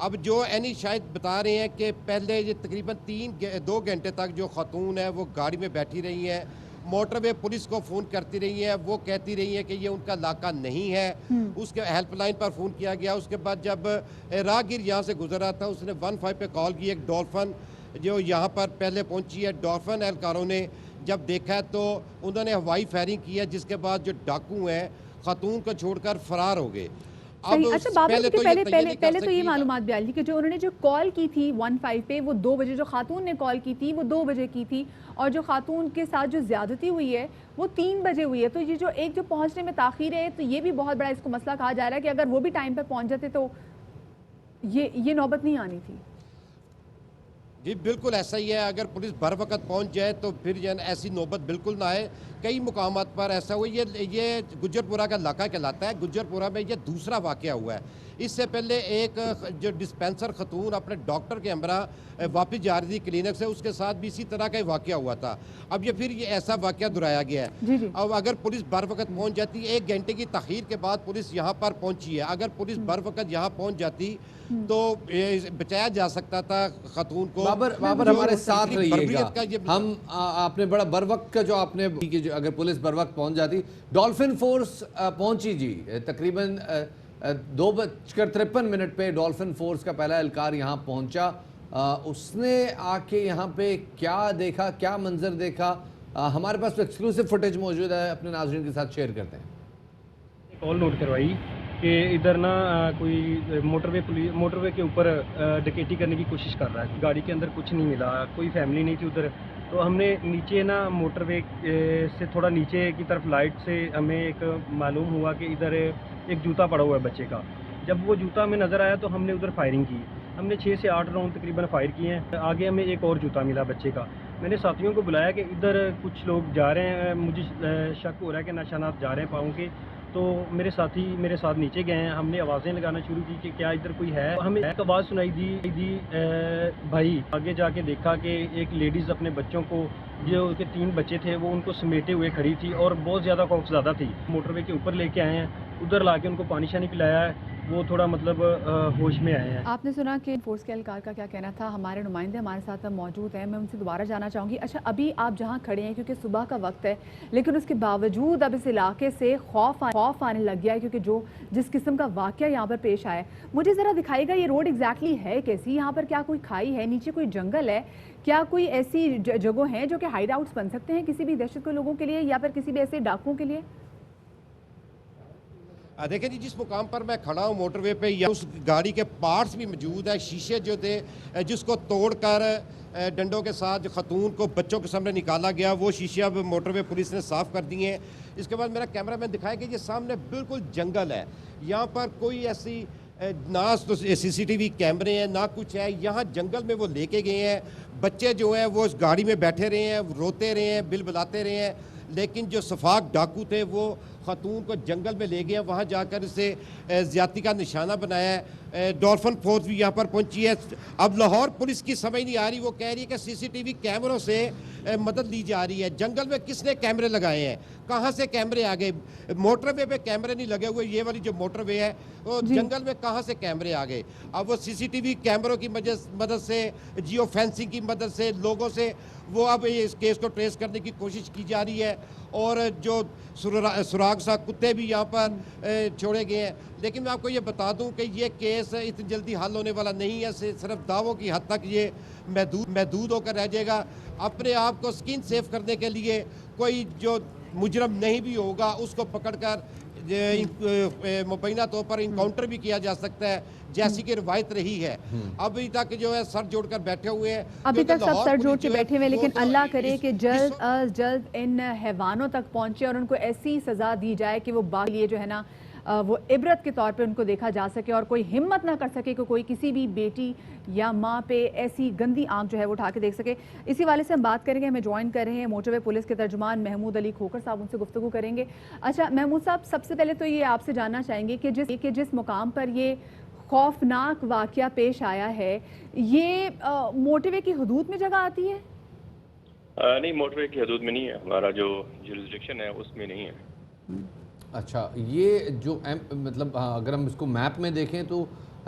اب جو اینی شاہد بتا رہے ہیں کہ پہلے یہ تقریباً 2 گھنٹے تک جو خاتون ہے وہ گاڑی میں بیٹھی رہی ہیں، موٹر وے پولیس کو فون کرتی رہی ہیں، وہ کہتی رہی ہیں کہ یہ ان کا علاقہ نہیں ہے۔ اس کے ہیلپ لائن پر فون کیا گیا، اس کے بعد جب راہگیر یہاں سے گزر رہا تھا اس نے 15 پہ کال کی، ایک ڈولفن جو یہاں پر پہلے پہنچی ہے، ڈولفن اہلکاروں نے جب دیکھا تو انہوں نے ہوائی فائرنگ کی ہے، جس کے بعد جو ڈاکو ہیں خاتون کو چھوڑ کر فرار ہو گئے۔ صحیح۔ اچھا بابر، پہلے تو یہ معلومات معلومات بھی آئی تھی کہ جو انہوں نے جو کال کی تھی 15 پہ، وہ 2 بجے، جو خاتون نے کال کی تھی وہ 2 بجے کی تھی، اور جو خاتون کے ساتھ جو زیادتی ہوئی ہے وہ 3 بجے ہوئی ہے۔ تو یہ جو پہنچنے میں تاخیر ہے، تو یہ بھی بہت بڑا اس کو مسئلہ کہا جا رہا ہے کہ اگر وہ بھی ٹائم پہ پہنچ جاتے تو یہ نوبت نہیں آنی تھی۔ جی بالکل ایسا ہی ہے، اگر پولیس بر وقت پہنچ جائے تو پھر ایسی نوبت بالکل نہ آئے۔ کئی مقامات پر ایسا ہوا، یہ گجرپورہ کا علاقہ کہلاتا ہے، گجرپورہ میں یہ دوسرا واقعہ ہوا ہے۔ اس سے پہلے ایک جو ڈسپینسر خاتون اپنے ڈاکٹر کے ہمراہ واپس جا رہی تھی کلینک سے، اس کے ساتھ بھی اسی طرح کا واقعہ ہوا تھا۔ اب یہ پھر ایسا واقعہ دہرایا گیا ہے۔ اب اگر پولیس بر وقت پہنچ جاتی، 1 گھنٹے کی تاخیر کے بعد پولیس یہاں پر پہنچی ہے، اگر پولیس بر وقت یہاں پہنچ جاتی تو بچایا جا سکتا تھا خاتون کو۔ بابر ہمارے ساتھ رہیے گا، ہم آپ نے بڑا بر وقت کا جو آپ نے اگر پولیس بر وقت پہنچ جاتی، ڈولفن فورس پہنچی جی تقریباً 2:53 پہ ڈولفن فورس کا پہلا اہلکار یہاں پہنچا۔ اس نے آ کے یہاں پہ کیا دیکھا، کیا منظر دیکھا؟ ہمارے پاس ایکسکلوسیو فوٹیج موجود ہے، اپنے ناظرین کے ساتھ شیئر کرتے ہیں۔ کال نوٹ کروائی کہ ادھر نا کوئی موٹر وے کے اوپر ڈکیٹی کرنے کی کوشش کر رہا ہے۔ گاڑی کے اندر کچھ نہیں ملا، کوئی فیملی نہیں تھی ادھر، تو ہم نے نیچے نا موٹر وے سے تھوڑا نیچے کی طرف لائٹ سے ہمیں ایک معلوم ہوا کہ ادھر ایک جوتا پڑا ہوا ہے بچے کا۔ جب وہ جوتا ہمیں نظر آیا تو ہم نے ادھر فائرنگ کی۔ ہم نے 6 سے 8 راؤنڈ تقریباً فائر کیے ہیں۔ آگے ہمیں ایک اور جوتا ملا بچے کا۔ میں نے ساتھیوں کو بلایا کہ ادھر کچھ لوگ جا رہے ہیں، مجھے شک ہو رہا ہے کہ نشانات جا رہے ہیں پاؤں کے، تو میرے ساتھی میرے ساتھ نیچے گئے ہیں۔ ہم نے آوازیں لگانا شروع کی کہ کیا ادھر کوئی ہے۔ ہمیں ایک آواز سنائی دی بھائی۔ آگے جا کے دیکھا کہ ایک لیڈیز اپنے بچوں کو، جو ان کے 3 بچے تھے، وہ ان کو سمیٹے ہوئے کھڑی تھی اور بہت زیادہ خوفزدہ تھی۔ موٹر وے کے اوپر لے کے آئے ہیں، ادھر لا کے ان کو پانی شانی پلایا ہے، وہ تھوڑا مطلب ہوش میں آئے ہیں۔ آپ نے سنا کہ فورس کے اہلکار کا کیا کہنا تھا، ہمارے نمائندے ہمارے ساتھ موجود ہیں، میں ان سے دوبارہ جانا چاہوں گی۔ اچھا ابھی آپ جہاں کھڑے ہیں، کیونکہ صبح کا وقت ہے، لیکن اس کے باوجود اب اس علاقے سے خوف آنے لگ گیا ہے، کیونکہ جس قسم کا واقعہ یہاں پر پیش آیا ہے۔ مجھے ذرا دکھائیے گا یہ روڈ ایگزیکٹلی ہے کیسی؟ یہاں پر کیا کوئی کھائی ہے، نیچے کوئی جنگل ہے، کیا کوئی ایسی جگہ ہیں جو کہ ہائیڈ آؤٹس بن سکتے ہیں کسی بھی دہشت گرد لوگوں کے لیے یا پھر کسی بھی ایسے ڈاکوؤں کے لیے؟ دیکھیں جی، جس مقام پر میں کھڑا ہوں موٹر وے پہ، یا اس گاڑی کے پارٹس بھی موجود ہیں، شیشے جو تھے جس کو توڑ کر ڈنڈوں کے ساتھ خاتون کو بچوں کے سامنے نکالا گیا، وہ شیشے اب موٹر وے پولیس نے صاف کر دیے ہیں۔ اس کے بعد میرا کیمرہ مین دکھایا کہ یہ سامنے بالکل جنگل ہے، یہاں پر کوئی ایسی نہ CCTV کیمرے ہیں نہ کچھ ہے، یہاں جنگل میں وہ لے کے گئے ہیں۔ بچے جو ہیں وہ اس گاڑی میں بیٹھے رہے ہیں، روتے رہے ہیں، بل بلاتے رہے ہیں، لیکن جو صفاق ڈاکو تھے وہ خاتون کو جنگل میں لے گئے ہیں، وہاں جا کر اسے زیادتی کا نشانہ بنایا ہے۔ ڈولفن فورس بھی یہاں پر پہنچی ہے۔ اب لاہور پولیس کی سمجھ نہیں آ رہی، وہ کہہ رہی ہے کہ CCTV کیمروں سے مدد لی جا رہی ہے۔ جنگل میں کس نے کیمرے لگائے ہیں، کہاں سے کیمرے آ گئے؟ موٹر وے پہ کیمرے نہیں لگے ہوئے، یہ والی جو موٹر وے ہے وہ جنگل میں کہاں سے کیمرے آ گئے؟ اب وہ CCTV کیمروں کی مدد سے، جیو فینسنگ کی مدد سے، لوگوں سے وہ اب اس کیس کو ٹریس کرنے کی کوشش کی جا رہی ہے، اور جو سراغ سا کتے بھی یہاں پر چھوڑے گئے ہیں۔ لیکن میں آپ کو یہ بتا دوں کہ یہ کیس اتنی جلدی حل ہونے والا نہیں ہے، صرف دعووں کی حد تک یہ محدود ہو کر رہ جائے گا۔ اپنے آپ کو سکین سیف کرنے کے لیے کوئی جو مجرم نہیں بھی ہوگا اس کو پکڑ کر مبینہ طور پر انکاؤنٹر بھی کیا جا سکتا ہے، جیسی کہ روایت رہی ہے۔ ابھی تک جو ہے سر جوڑ کر بیٹھے ہوئے ہیں، ابھی تک سب سر جوڑ کے بیٹھے ہوئے، لیکن اللہ کرے کہ جلد از جلد ان حیوانوں تک پہنچے اور ان کو ایسی سزا دی جائے کہ وہ باقی لیے جو ہے نا وہ عبرت کے طور پہ ان کو دیکھا جا سکے، اور کوئی ہمت نہ کر سکے کہ کوئی کسی بھی بیٹی یا ماں پہ ایسی گندی آنکھ جو ہے وہ اٹھا کے دیکھ سکے۔ اسی والے سے ہم بات کریں گے، ہمیں جوائن کر رہے ہیں موٹر وے پولیس کے ترجمان محمود علی کھوکھر صاحب، ان سے گفتگو کریں گے۔ اچھا محمود صاحب، سب سے پہلے تو یہ آپ سے جاننا چاہیں گے کہ جس مقام پر یہ خوفناک واقعہ پیش آیا ہے، یہ موٹر وے کی حدود میں جگہ آتی ہے؟ نہیں، موٹر وے کی حدود میں نہیں ہے، ہمارا جو جورسڈکشن ہے اس میں نہیں ہے۔ اچھا، یہ جو مطلب اگر ہم اس کو میپ میں دیکھیں تو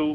2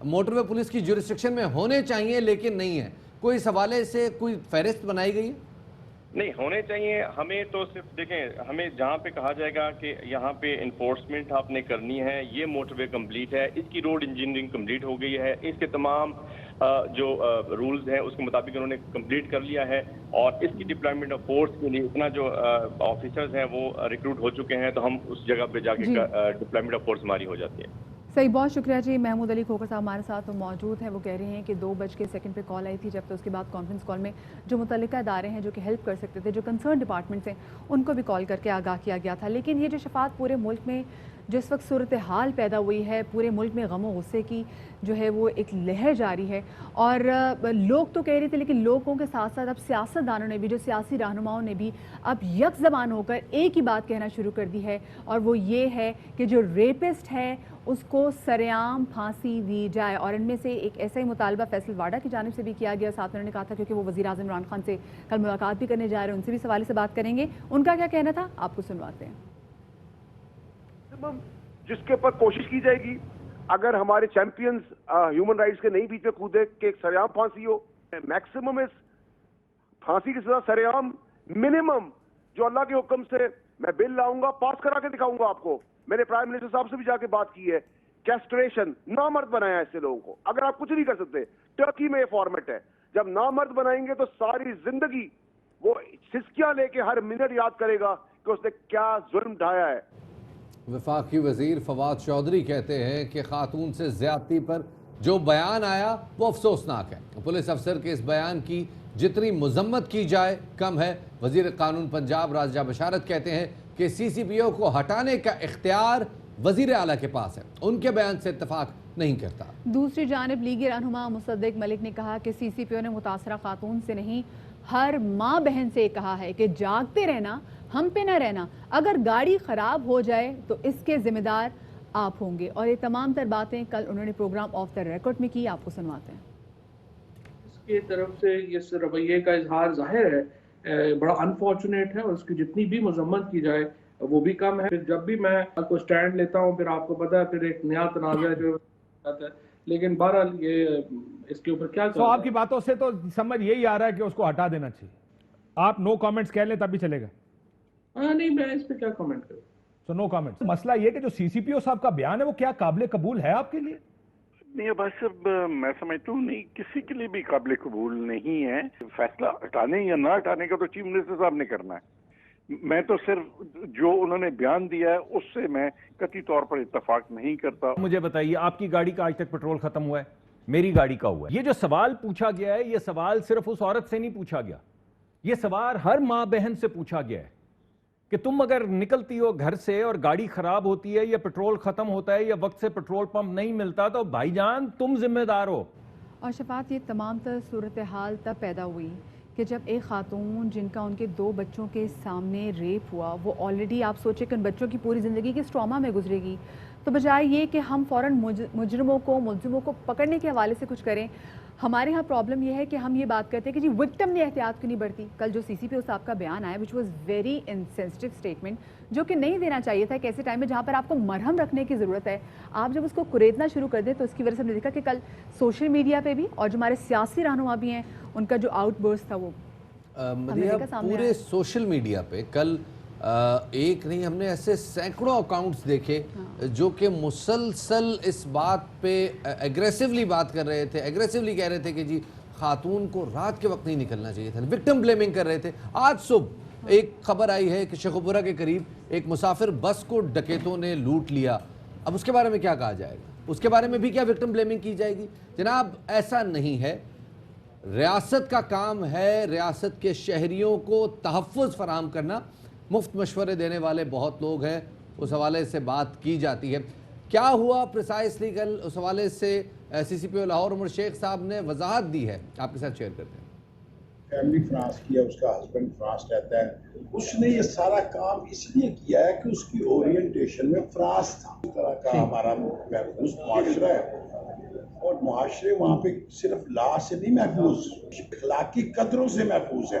موٹر وے پولیس کی جورسڈکشن میں ہونے چاہیے لیکن نہیں ہے، کوئی اس حوالے سے کوئی فہرست بنائی گئی ہے؟ نہیں ہونے چاہیے. ہمیں تو صرف دیکھیں، ہمیں جہاں پہ کہا جائے گا کہ یہاں پہ انفورسمنٹ آپ نے کرنی ہے، یہ موٹر وے کمپلیٹ ہے، اس کی روڈ انجینئرنگ کمپلیٹ ہو گئی ہے، اس کے تمام جو رولز ہیں اس کے مطابق انہوں نے کمپلیٹ کر لیا ہے، اور اس کی ڈپلائمنٹ آف فورس کے لیے اتنا جو آفیسرز ہیں وہ ریکروٹ ہو چکے ہیں، تو ہم اس جگہ پہ جا کے جی ڈپلائمنٹ آف فورس ہماری ہو جاتی ہے. صحیح، بہت شکریہ جی. محمود علی کھوکھر صاحب ہمارے ساتھ موجود ہیں. وہ کہہ رہے ہیں کہ 2:02 پہ کال آئی تھی، جب تو اس کے بعد کانفرنس کال میں جو متعلقہ ادارے ہیں جو کہ ہیلپ کر سکتے تھے، جو کنسرن ڈپارٹمنٹس ہیں، ان کو بھی کال کر کے آگاہ کیا گیا تھا. لیکن یہ جو شفاعت پورے ملک میں جو اس وقت صورتحال پیدا ہوئی ہے، پورے ملک میں غم و غصے کی جو ہے وہ ایک لہر جاری ہے، اور لوگ تو کہہ رہے تھے لیکن لوگوں کے ساتھ ساتھ اب سیاست دانوں نے بھی، جو سیاسی رہنماؤں نے بھی اب یک زبان ہو کر ایک ہی بات کہنا شروع کر دی ہے، اور وہ یہ ہے کہ جو ریپسٹ ہے اس کو سرعام پھانسی دی جائے. اور ان میں سے ایک ایسا ہی مطالبہ فیصل واڈا کی جانب سے بھی کیا گیا. ساتھ انہوں نے کہا تھا کیونکہ وہ وزیر اعظم عمران خان سے کل ملاقات بھی کرنے جا رہے ہیں، ان سے بھی اس حوالے سے بات کریں گے. ان کا کیا کہنا تھا آپ کو سنواتے ہیں. جس کے اوپر کوشش کی جائے گی، اگر ہمارے چیمپئنز ہیومن رائٹس کے نہیں بیچ میں کودے کہ ایک سرعام پھانسی ہو، میکسیمم پھانسی کی سزا سرعام، منیمم جو اللہ کے حکم سے میں بل لاؤں گا، پاس کرا کے دکھاؤں گا آپ کو. میں نے پرائم منسٹر صاحب سے بھی جا کے بات کی ہے. کیسٹریشن، نامرد بنایا ہے ایسے لوگوں کو. اگر آپ کچھ نہیں کر سکتے، ٹرکی میں یہ فارمیٹ ہے، جب نامرد بنائیں گے تو ساری زندگی وہ سسکیاں لے کے ہر منٹ یاد کرے گا کہ اس نے کیا ظلم ڈھایا ہے. وفاقی وزیر فواد چودھری کہتے ہیں کہ خاتون سے زیادتی پر جو بیان آیا وہ افسوسناک ہے. پولیس افسر کے اس بیان کی جتنی مذمت کی جائے کم ہے. وزیر قانون پنجاب راجہ بشارت کہتے ہیں کہ سی سی پی او کو ہٹانے کا اختیار وزیر اعلیٰ کے پاس ہے، ان کے بیان سے اتفاق نہیں کرتا. دوسری جانب لیگی رہنما مصدق ملک نے کہا کہ سی سی پی او نے متاثرہ خاتون سے نہیں، ہر ماں بہن سے کہا ہے کہ جاگتے رہنا، ہم پہ نہ رہنا. اگر گاڑی خراب ہو جائے تو اس کے ذمہ دار آپ ہوں گے. اور یہ تمام تر باتیں کل انہوں نے پروگرام آف دا ریکارڈ میں کی. آپ کو سنواتے ہیں. اس کی طرف سے اس رویے کا اظہار ظاہر ہے بڑا انفارچونیٹ ہے، اور اس کی جتنی بھی مذمت کی جائے وہ بھی کم ہے. پھر جب بھی میں کوئی سٹینڈ لیتا ہوں پھر آپ کو پتا ہے پھر ایک نیا تنازع جو آتا ہے. لیکن بہرحال یہ اس کے اوپر کیا تو آپ کی باتوں سے تو سمجھ یہی آ رہا ہے کہ اس کو ہٹا دینا چاہیے. آپ نو کامنٹس کہہ لیں تب بھی چلے گا؟ نہیں، میں اس پہ کیا کامنٹ کروں. تو نو کامنٹس. مسئلہ یہ کہ جو سی سی پی او صاحب کا بیان ہے وہ کیا قابل قبول ہے آپ کے لیے؟ نہیں بھائی صاحب، میں سمجھتا ہوں نہیں کسی کے لیے بھی قابل قبول نہیں ہے. فیصلہ ہٹانے یا نہ ہٹانے کا تو چیف منسٹر صاحب نے کرنا ہے. میں تو صرف جو انہوں نے بیان دیا ہے اس سے میں قطعی طور پر اتفاق نہیں کرتا. مجھے بتائیے، آپ کی گاڑی کا آج تک پیٹرول ختم ہوا ہے؟ میری گاڑی کا ہوا ہے. یہ جو سوال پوچھا گیا ہے، یہ سوال صرف اس عورت سے نہیں پوچھا گیا، یہ سوال ہر ماں بہن سے پوچھا گیا ہے کہ تم اگر نکلتی ہو گھر سے اور گاڑی خراب ہوتی ہے یا پیٹرول ختم ہوتا ہے یا وقت سے پیٹرول پمپ نہیں ملتا تو بھائی جان تم ذمہ دار ہو. اور شفاعت، یہ تمام تر صورتحال تب پیدا ہوئی کہ جب ایک خاتون جن کا ان کے 2 بچوں کے سامنے ریپ ہوا، وہ آلریڈی آپ سوچیں کہ ان بچوں کی پوری زندگی کے ٹراما میں گزرے گی، تو بجائے یہ کہ ہم فوراً مجرموں کو پکڑنے کے حوالے سے کچھ کریں، ہمارے ہاں پرابلم یہ ہے کہ ہم یہ بات کرتے ہیں کہ جی وکٹم نے احتیاط کیوں نہیں برتی. کل جو سی سی پی او صاحب کا بیان آیا which was very insensitive statement, جو کہ نہیں دینا چاہیے تھا ایک ایسے ٹائم میں جہاں پر آپ کو مرہم رکھنے کی ضرورت ہے. آپ جب اس کو کریدنا شروع کر دیں تو اس کی وجہ سے ہم نے دیکھا کہ کل سوشل میڈیا پہ بھی اور جو ہمارے سیاسی رہنما بھی ہیں ان کا جو آؤٹ برسٹ تھا وہ پورے سوشل میڈیا پہ کل ایک نہیں، ہم نے ایسے سینکڑوں اکاؤنٹس دیکھے جو کہ مسلسل اس بات پہ ایگریسیولی بات کر رہے تھے، ایگریسیولی کہہ رہے تھے کہ جی خاتون کو رات کے وقت نہیں نکلنا چاہیے تھا، وکٹم بلیمنگ کر رہے تھے. آج صبح ایک خبر آئی ہے کہ شیخوپورہ کے قریب ایک مسافر بس کو ڈکیتوں نے لوٹ لیا. اب اس کے بارے میں کیا کہا جائے گا؟ اس کے بارے میں بھی کیا وکٹم بلیمنگ کی جائے گی؟ جناب ایسا نہیں ہے. ریاست کا کام ہے ریاست کے شہریوں کو تحفظ فراہم کرنا. مفت مشورے دینے والے بہت لوگ ہیں، اس حوالے سے بات کی جاتی ہے. کیا ہوا پریسائسلی کل اس حوالے سے سی سی پی او لاہور عمر شیخ صاحب نے وضاحت دی ہے، آپ کے ساتھ شیئر کرتے ہیں. فیملی فرانس کی ہے، اس کا ہسبینڈ فرانس رہتا ہے. اس نے یہ سارا کام اس لیے کیا ہے کہ اس کی اورینٹیشن میں فرانس تھا. اس طرح کا ہمارا محفوظ معاشرہ ہے، اور معاشرے وہاں پہ صرف لا سے نہیں محفوظ، اخلاقی قدروں سے محفوظ ہے.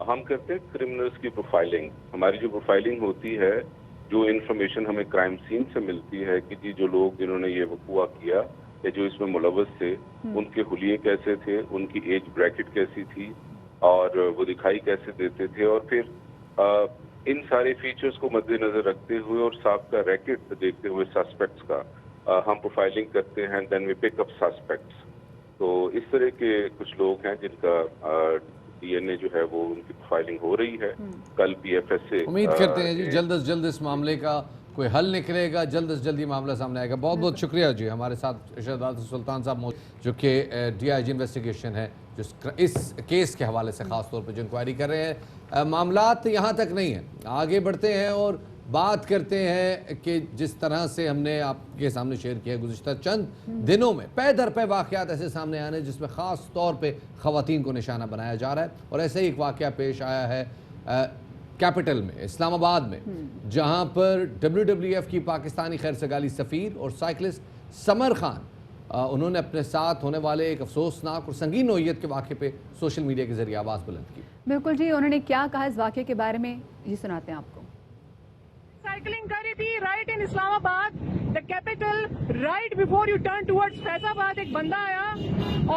ہم کرتے ہیں کرمنلز کی پروفائلنگ. ہماری جو پروفائلنگ ہوتی ہے, جو انفارمیشن ہمیں کرائم سین سے ملتی ہے کہ جی جو لوگ جنہوں نے یہ وقوع کیا یا جو اس میں ملوث تھے, ان کے حلیے کیسے تھے, ان کی ایج بریکٹ کیسی تھی, اور وہ دکھائی کیسے دیتے تھے, اور پھر ان سارے فیچرز کو مد نظر رکھتے ہوئے اور سابقہ ریکٹ دیکھتے ہوئے سسپیکٹس کا ہم پروفائلنگ کرتے ہیں. دین وی پک اپ سسپیکٹس. تو اس طرح کے کچھ لوگ ہیں جن کا ڈی این اے جو ہے وہ ان کی پروفائلنگ ہو رہی ہے. کل پی ایف ایس سے امید کرتے ہیں جی جلد از جلد اس معاملے کا کوئی حل نکلے گا, جلد از جلد یہ معاملہ سامنے آئے گا. بہت بہت شکریہ جی. ہمارے ساتھ شہزاد سلطان صاحب جو کہ ڈی آئی جی انویسٹیگیشن ہے, جو اس کیس کے حوالے سے خاص طور پہ جو انکوائری کر رہے ہیں. معاملات یہاں تک نہیں ہیں, آگے بڑھتے ہیں اور بات کرتے ہیں کہ جس طرح سے ہم نے آپ کے سامنے شیئر کیا گزشتہ چند دنوں میں پے در پے واقعات ایسے سامنے آنے جس میں خاص طور پہ خواتین کو نشانہ بنایا جا رہا ہے. اور ایسے ہی ایک واقعہ پیش آیا ہے کیپٹل میں, اسلام آباد میں, جہاں پر WWF کی پاکستانی خیر سگالی سفیر اور سائیکلسٹ سمر خان, انہوں نے اپنے ساتھ ہونے والے ایک افسوسناک اور سنگین نوعیت کے واقعے پہ سوشل میڈیا کے ذریعے آواز بلند کی. بالکل جی, انہوں نے کیا کہا اس واقعے کے بارے میں, یہ سناتے ہیں آپ کو. سائیکلنگ کر رہی تھی right in Islamabad, the capital, right before you turn towards Faizabad. ایک بندہ آیا,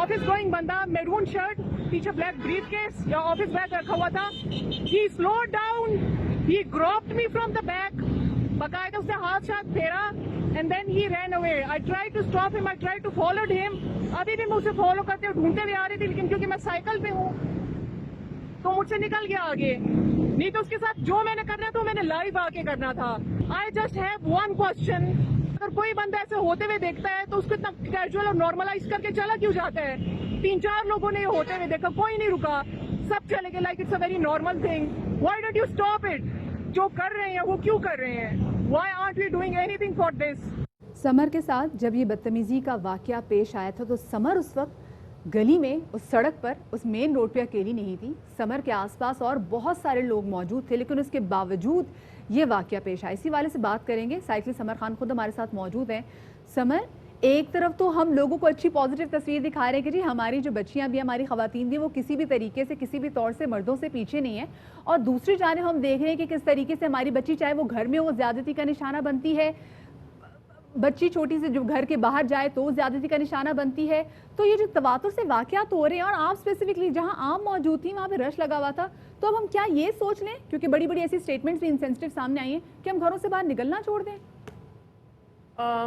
آفس گوئنگ بندہ, میرون شرٹ, پیچھے بلیک بریف کیس یا آفس بیگ رکھا ہوا تھا. He slowed down, he grabbed me from the back, باقاعدہ اس نے ہاتھ شاتھ پھیرا, and then he ran away. I tried to stop him, I tried two followed ہم. ابھی بھی میں اسے فالو کرتے ہوئے ڈھونڈتے ہوئے آ رہی تھی, لیکن کیونکہ میں سائیکل پہ ہوں تو مجھ سے نکل گیا آگے. نہیں تو اس کے ساتھ جو میں نے کرنا تھا وہ میں نے لائیو آ کے کرنا تھا. I just have one question, اگر کوئی بندہ ایسے ہوتے ہوئے دیکھتا ہے تو اس کو اتنا کیجول اور نارملائز کر کے چلا کیوں جاتا ہے؟ 3-4 لوگوں نے یہ ہوتے ہوئے دیکھا, کوئی نہیں رکا, سب چلے گئے like it's a very normal thing. Why don't you stop it? جو کر رہے ہیں وہ کیوں کر رہے ہیں؟ Why aren't we doing anything for this? سمر کے ساتھ جب یہ بدتمیزی کا واقعہ پیش آیا تھا تو سمر اس وقت گلی میں, اس سڑک پر, اس مین روڈ پہ اکیلی نہیں تھی. سمر کے آس پاس اور بہت سارے لوگ موجود تھے, لیکن اس کے باوجود یہ واقعہ پیش آیا. اسی والے سے بات کریں گے. سائیکلسٹ سمر خان خود ہمارے ساتھ موجود ہیں. سمر, ایک طرف تو ہم لوگوں کو اچھی پازیٹیو تصویر دکھا رہے ہیں کہ جی ہماری جو بچیاں بھی, ہماری خواتین بھی, وہ کسی بھی طریقے سے, کسی بھی طور سے مردوں سے پیچھے نہیں ہیں, اور دوسری جانب ہم دیکھ رہے ہیں کہ کس طریقے سے ہماری بچی, چاہے وہ گھر میں ہو, زیادتی کا نشانہ بنتی ہے. بچی چھوٹی سے جو گھر کے باہر جائے تو زیادتی کا نشانہ بنتی ہے. تو یہ جو تواتر سے واقعات ہو رہے ہیں, اور آپ اسپیسیفکلی جہاں آپ موجود تھی وہاں پہ رش لگا ہوا تھا, تو اب ہم کیا یہ سوچ لیں, کیونکہ بڑی بڑی ایسی اسٹیٹمنٹس بھی انسینسٹیو سامنے آئی ہیں, کہ ہم گھروں سے باہر نکلنا چھوڑ دیں؟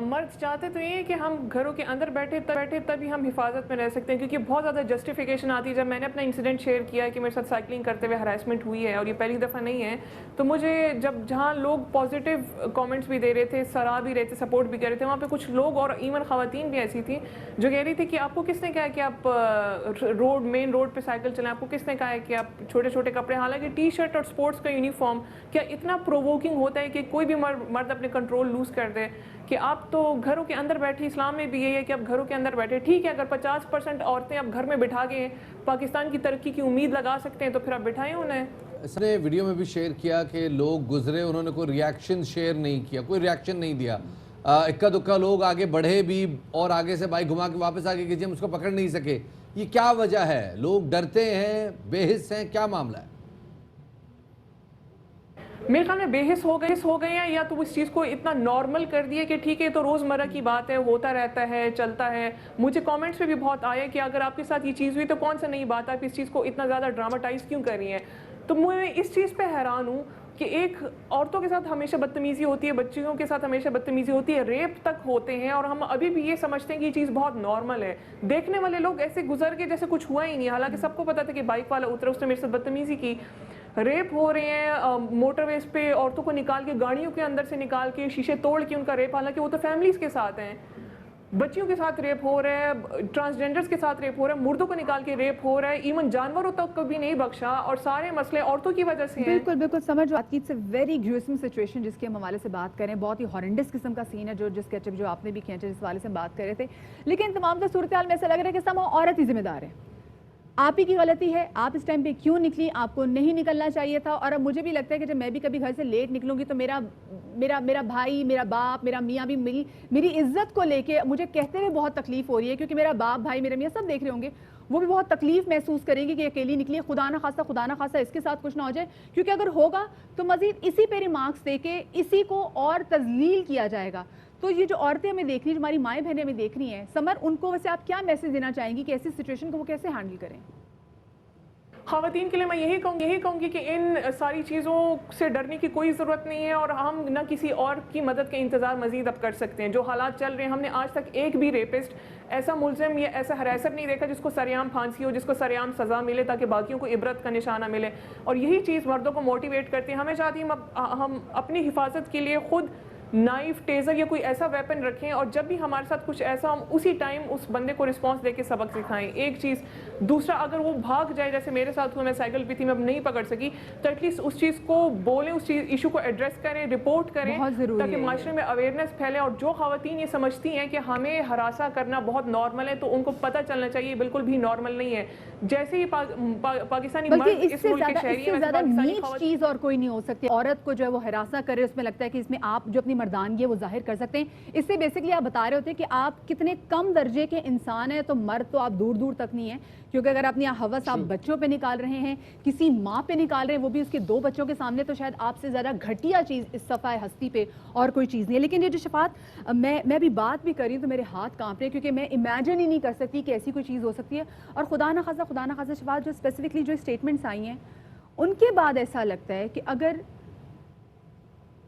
مرد چاہتے تو یہ کہ ہم گھروں کے اندر بیٹھے تبھی ہم حفاظت میں رہ سکتے ہیں, کیونکہ بہت زیادہ جسٹیفیکیشن آتی ہے. جب میں نے اپنا انسیڈنٹ شیئر کیا ہے کہ میرے ساتھ سائیکلنگ کرتے ہوئے ہراسمنٹ ہوئی ہے, اور یہ پہلی دفعہ نہیں ہے, تو مجھے جہاں لوگ پازیٹیو کامنٹس بھی دے رہے تھے, سراہ بھی رہے تھے, سپورٹ بھی کر رہے تھے, وہاں پہ کچھ لوگ اور ایون خواتین بھی ایسی تھیں جو کہہ رہی تھی کہ آپ کو کس نے کہا کہ آپ مین روڈ پہ سائیکل چلائیں, آپ کو کس نے کہا ہے کہ آپ چھوٹے چھوٹے کپڑے, حالانکہ ٹی شرٹ اور اسپورٹس کا یونیفارم کیا اتنا پرووکنگ ہوتا ہے کہ کوئی بھی مرد اپنے کنٹرول لوز کر دے, کہ آپ تو گھروں کے اندر بیٹھے. اسلام میں بھی یہی ہے کہ آپ گھروں کے اندر بیٹھے. ٹھیک ہے, اگر 50% عورتیں آپ گھر میں بٹھا کے پاکستان کی ترقی کی امید لگا سکتے ہیں تو پھر آپ بٹھائیں انہیں. اس نے ویڈیو میں بھی شیئر کیا کہ لوگ گزرے, انہوں نے کوئی ریاکشن شیئر نہیں کیا, کوئی ریاکشن نہیں دیا. اکا دکا لوگ آگے بڑھے بھی, اور آگے سے بائک گھما کے واپس آگے کہ جی ہم اس کو پکڑ نہیں سکے. یہ کیا وجہ ہے؟ لوگ ڈرتے ہیں, بے حس ہیں, کیا معاملہ ہے؟ میرے خیال میں بے حس ہو گئے ہیں, یا تو اس چیز کو اتنا نارمل کر دیا کہ ٹھیک ہے تو روزمرہ کی بات ہے, ہوتا رہتا ہے, چلتا ہے. مجھے کامنٹس پہ بھی بہت آیا کہ اگر آپ کے ساتھ یہ چیز ہوئی تو کون سا نئی بات ہے, آپ اس چیز کو اتنا زیادہ ڈراماٹائز کیوں کر رہی ہیں. تو میں اس چیز پہ حیران ہوں کہ ایک عورتوں کے ساتھ ہمیشہ بدتمیزی ہوتی ہے, بچیوں کے ساتھ ہمیشہ بدتمیزی ہوتی ہے, ریپ تک ہوتے ہیں, اور ہم ابھی بھی یہ سمجھتے ہیں کہ یہ چیز بہت نارمل ہے. دیکھنے والے لوگ ایسے گزر کے جیسے کچھ ہوا ہی نہیں, حالانکہ سب کو پتا تھا کہ بائک والا اترا, اس نے میرے ساتھ بدتمیزی کی. ریپ ہو رہے ہیں موٹر ویز پہ, عورتوں کو نکال کے, گاڑیوں کے اندر سے نکال کے, شیشے توڑ کے ان کا ریپ, حالانکہ وہ تو فیملیز کے ساتھ ہیں. بچیوں کے ساتھ ریپ ہو رہا ہے, ٹرانسجینڈرز کے ساتھ ریپ ہو رہا ہے, مردوں کو نکال کے ریپ ہو رہا ہے, ایون جانوروں تک کو بھی نہیں بخشا, اور سارے مسئلے عورتوں کی وجہ سے ہیں. بالکل بالکل سمجھ, بات کی ویری گریوسم سچویشن جس کے ہم حوالے سے بات کریں, بہت ہی ہارنڈس قسم کا سین ہے جو جس کے جو آپ نے بھی کھینچا, جس حوالے سے بات کر رہے تھے. لیکن تمام صورتحال میں ایسا لگ رہا ہے کہ سب عورت ہی ذمہ دار ہے. آپ ہی کی غلطی ہے, آپ اس ٹائم پہ کیوں نکلی, آپ کو نہیں نکلنا چاہیے تھا. اور اب مجھے بھی لگتا ہے کہ جب میں بھی کبھی گھر سے لیٹ نکلوں گی تو میرا بھائی, میرا باپ, میرا میاں بھی میری عزت کو لے کے مجھے کہتے ہوئے بہت تکلیف ہو رہی ہے, کیونکہ میرا باپ, بھائی, میرا میاں سب دیکھ رہے ہوں گے, وہ بھی بہت تکلیف محسوس کریں گی کہ اکیلی نکلی. خدا نہ خواستہ اس کے ساتھ کچھ نہ ہو جائے, کیونکہ اگر ہوگا تو مزید اسی پہ ریمارکس دے کے اسی کو اور تذلیل کیا جائے گا. تو یہ جو عورتیں ہمیں دیکھ رہی ہیں, جو ہماری مائیں بہنیں ہمیں دیکھ رہی ہیں, سمر, ان کو ویسے آپ کیا میسج دینا چاہیں گی کہ ایسی سچویشن کو وہ کیسے ہینڈل کریں؟ خواتین کے لیے میں یہی کہوں گی کہ ان ساری چیزوں سے ڈرنے کی کوئی ضرورت نہیں ہے, اور ہم نہ کسی اور کی مدد کا انتظار مزید اب کر سکتے ہیں. جو حالات چل رہے ہیں, ہم نے آج تک ایک بھی ریپسٹ, ایسا ملزم یا ایسا ہراسر نہیں دیکھا جس کو سریعام پھانسی ہو, جس کو سریعام سزا ملے تاکہ باقیوں کو عبرت کا نشانہ ملے. اور یہی چیز مردوں کو موٹیویٹ کرتی ہے. ہمیں چاہتی ہیں ہم اپنی حفاظت کے لیے خود نائف, ٹیزر یا کوئی ایسا ویپن رکھیں, اور جب بھی ہمارے ساتھ کچھ ایسا ہم اسی ٹائم اس بندے کو رسپانس دے کے سبق سکھائیں. ایک چیز. دوسرا, اگر وہ بھاگ جائے جیسے میرے ساتھ ہوا, میں سائیکل پہ تھی, میں اب نہیں پکڑ سکی, تو ایٹ لیسٹ اس چیز کو بولیں, اس چیز ایشو کو ایڈریس کریں, رپورٹ کریں, تاکہ معاشرے میں اویئرنیس پھیلے. اور جو خواتین یہ سمجھتی ہیں کہ ہمیں ہراساں کرنا بہت نارمل ہے, تو ان کو پتہ چلنا چاہیے بالکل بھی نارمل نہیں ہے. جیسے ہی پاکستانی مرد اس ملک کے شہری ہیں, زیادہ نیچ چیز اور کوئی نہیں ہو سکتی. عورت کو جو ہے وہ ہراساں کرے, اس میں لگتا ہے کہ اس میں آپ جو اپنی مردانگی ہے وہ ظاہر کر سکتے ہیں. اس سے بیسکلی آپ بتا رہے ہوتے ہیں کہ آپ کتنے کم درجے کے انسان ہیں, تو مرد تو آپ دور دور تک نہیں ہیں. کیونکہ اگر اپنی ہوس آپ بچوں پہ نکال رہے ہیں, کسی ماں پہ نکال رہے ہیں, وہ بھی اس کے 2 بچوں کے سامنے, تو شاید آپ سے زیادہ گھٹیا چیز اس صفحہ ہستی پہ اور کوئی چیز نہیں ہے. لیکن یہ جو شفاعت, میں ابھی بات بھی کر رہی ہوں تو میرے ہاتھ کانپ رہے ہیں, کیونکہ میں امیجن ہی نہیں کر سکتی کہ ایسی کوئی چیز ہو سکتی ہے. اور خدا نہ خاصہ شفاعت, جو اسپیسیفکلی جو اسٹیٹمنٹس آئی ہیں, ان کے بعد ایسا لگتا ہے کہ اگر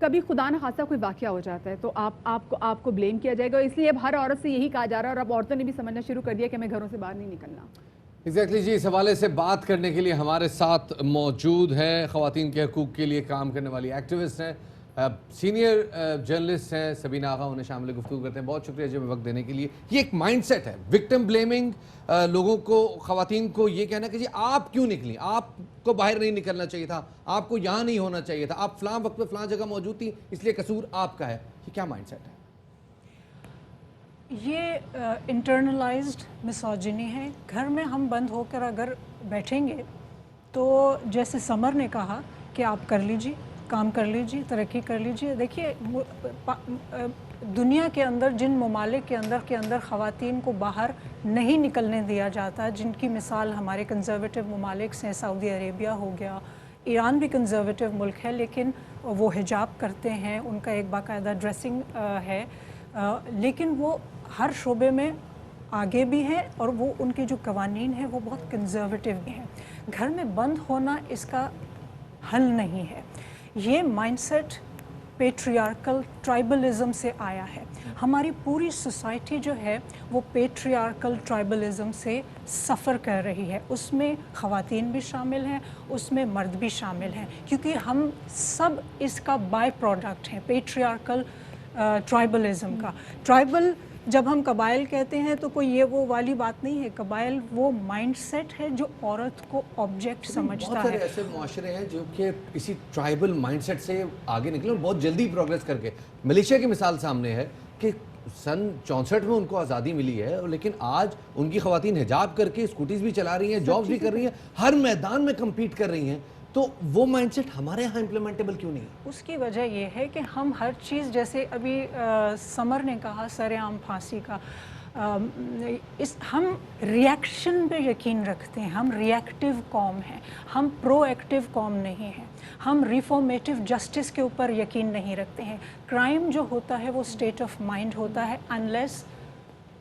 کبھی خدا نہ خاصہ کوئی واقعہ ہو جاتا ہے تو آپ کو بلیم کیا جائے گا. اس لیے اب ہر عورت سے یہی کہا جا رہا ہے, اور اب عورتوں نے بھی سمجھنا شروع کر دیا کہ ہمیں گھروں سے باہر نہیں نکلنا. ایگزیکٹلی جی, اس حوالے سے بات کرنے کے لیے ہمارے ساتھ موجود ہیں خواتین کے حقوق کے لیے کام کرنے والی ایکٹیوسٹ ہیں, سینئر جرنلسٹ ہیں سبینہ آغا, انہیں شامل گفتگو کرتے ہیں. بہت شکریہ جی وقت دینے کے لیے. یہ ایک مائنڈ سیٹ ہے, وکٹم بلیمنگ, لوگوں کو, خواتین کو یہ کہنا کہ جی آپ کیوں نکلی, آپ کو باہر نہیں نکلنا چاہیے تھا, آپ کو یہاں نہیں ہونا چاہیے تھا, آپ فلاں وقت پہ فلاں جگہ موجود تھی, اس لیے قصور آپ کا ہے. یہ کیا مائنڈ سیٹ ہے؟ یہ انٹرنلائزڈ مسوجنی ہے. گھر میں ہم بند ہو کر اگر بیٹھیں گے تو جیسے سمر نے کہا کہ آپ کر لیجیے, کام کر لیجیے, ترقی کر لیجیے. دیکھیے دنیا کے اندر جن ممالک کے اندر خواتین کو باہر نہیں نکلنے دیا جاتا, جن کی مثال ہمارے کنزرویٹو ممالک سے, سعودی عربیہ ہو گیا, ایران بھی کنزرویٹو ملک ہے لیکن وہ حجاب کرتے ہیں, ان کا ایک باقاعدہ ڈریسنگ ہے, لیکن وہ ہر شعبے میں آگے بھی ہیں, اور وہ ان کے جو قوانین ہیں وہ بہت کنزرویٹو بھی ہیں. گھر میں بند ہونا اس کا حل نہیں ہے. یہ مائنڈ سیٹ پیٹریارکل ٹرائبلزم سے آیا ہے. ہماری پوری سوسائٹی جو ہے وہ پیٹریارکل ٹرائبلزم سے سفر کر رہی ہے. اس میں خواتین بھی شامل ہیں, اس میں مرد بھی شامل ہیں, کیونکہ ہم سب اس کا بائی پروڈکٹ ہیں پیٹریارکل ٹرائبلزم کا. ٹرائبل جب ہم قبائل کہتے ہیں تو کوئی یہ وہ والی بات نہیں ہے. قبائل وہ مائنڈ سیٹ ہے جو عورت کو آبجیکٹ سمجھتا ہے. بہت سارے ایسے معاشرے ہیں جو کہ اسی ٹرائبل مائنڈ سیٹ سے آگے نکلے اور بہت جلدی پروگریس کر کے. ملیشیا کی مثال سامنے ہے کہ سن 64 میں ان کو آزادی ملی ہے, لیکن آج ان کی خواتین حجاب کر کے اسکوٹیز بھی چلا رہی ہیں, جابز بھی کر رہی ہیں, ہر میدان میں کمپیٹ کر رہی ہیں. تو وہ مائنڈ سیٹ ہمارے ہاں امپلیمنٹیبل کیوں نہیں ہے؟ اس کی وجہ یہ ہے کہ ہم ہر چیز, جیسے ابھی سمر نے کہا سر عام پھانسی کا, ہم ریئیکشن پہ یقین رکھتے ہیں. ہم ریئیکٹیو قوم ہیں, ہم پرو ایکٹیو قوم نہیں ہیں. ہم ریفارمیٹیو جسٹس کے اوپر یقین نہیں رکھتے ہیں. کرائم جو ہوتا ہے وہ اسٹیٹ آف مائنڈ ہوتا ہے, انلیس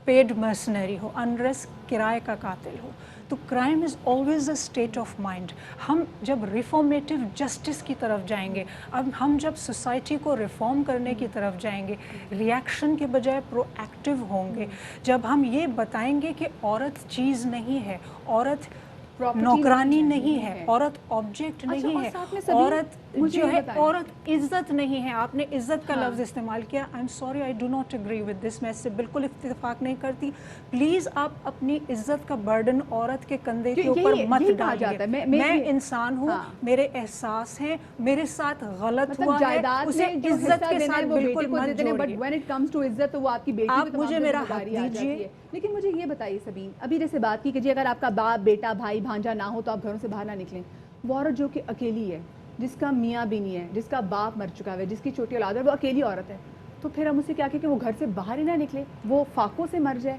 پیڈ مرسنری ہو, انلیس کرائے کا قاتل ہو. تو crime is always a state of mind. ہم جب ریفارمیٹیو جسٹس کی طرف جائیں گے, اب ہم جب سوسائٹی کو ریفارم کرنے کی طرف جائیں گے, ریئیکشن کے بجائے پرو ایکٹیو ہوں گے, جب ہم یہ بتائیں گے کہ عورت چیز نہیں ہے, عورت نوکرانی نہیں ہے, عورت آبجیکٹ نہیں ہے, عورت جو ہے عورت عزت نہیں ہے. آپ نے عزت کا لفظ استعمال کیا, I am sorry, I do not agree with this. میں اس سے بالکل اتفاق نہیں کرتی. پلیز آپ اپنی عزت کا برڈن عورت کے کندھے کے اوپر مت ڈالیے. میں انسان ہوں, میرے احساس ہیں, میرے ساتھ غلط ہوا ہے, اسے عزت کے ساتھ بالکل مت جوڑیے. But when it comes to عزت تو وہ آپ کی بیٹی آپ مجھے میرا حق دیجیے. لیکن مجھے یہ بتائیے سبین, ابھی جیسے بات کی کہ جی اگر آپ کا باپ, بیٹا, بھائی, بھانجا نہ ہو تو آپ گھروں سے باہر نہ نکلیں. وہ عورت جو کہ اکیلی ہے, جس کا میاں بھی نہیں ہے, جس کا باپ مر چکا ہے, جس کی چھوٹی اولاد ہے, وہ اکیلی عورت ہے, تو پھر ہم اسے کیا کہ وہ گھر سے باہر ہی نہ نکلے, وہ فاقوں سے مر جائے.